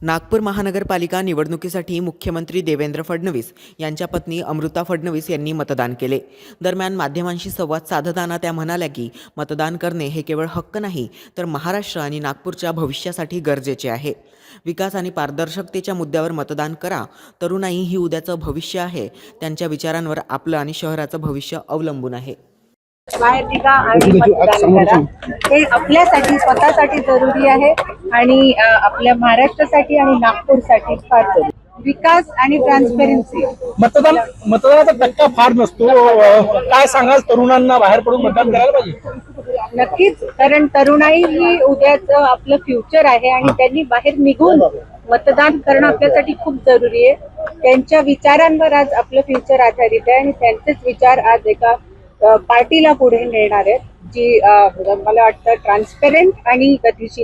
नागपूर महानगरपालिका निवडणुकीसाठी मुख्यमंत्री देवेंद्र फडणवीस यांच्या पत्नी अमृता फडणवीस यांनी मतदान केले। दरम्यान माध्यमांशी संवाद साधताना त्या म्हणाल्या की मतदान करणे हे केवळ हक्क नाही तर महाराष्ट्र आणि नागपूरच्या भविष्यासाठी गरजेचे आहे। विकास आणि पारदर्शकतेच्या मुद्द्यावर मतदान करा। तरुणाई ही उद्याचं भविष्य आहे। त्यांच्या विचारांवर आपलं आणि शहराचं भविष्य अवलंबून आहे। बाहेर निघा आणि मतदान करा। हे आपल्यासाठी स्वतःसाठी जरुरी आहे आणि आपल्या महाराष्ट्रासाठी आणि नागपूरसाठी फार जरुरी। विकास आणि ट्रान्सपेरन्सी। मतदानाचा टक्का फार नसतो, काय सांगाल तरुणांना बाहेर पडून मतदान करायला पाहिजे? नक्कीच, कारण तरुणाई ही उद्याचं आपलं फ्युचर आहे आणि त्यांनी बाहेर निघून मतदान करणं आपल्यासाठी खूप जरुरी आहे। त्यांच्या विचारांवर आज आपलं फ्युचर आधारित आहे आणि त्यांचेच विचार आज एका पार्टीला पुढे नेणार आहेत जी मला वाटतं ट्रान्सपेरंट आणि गतिशील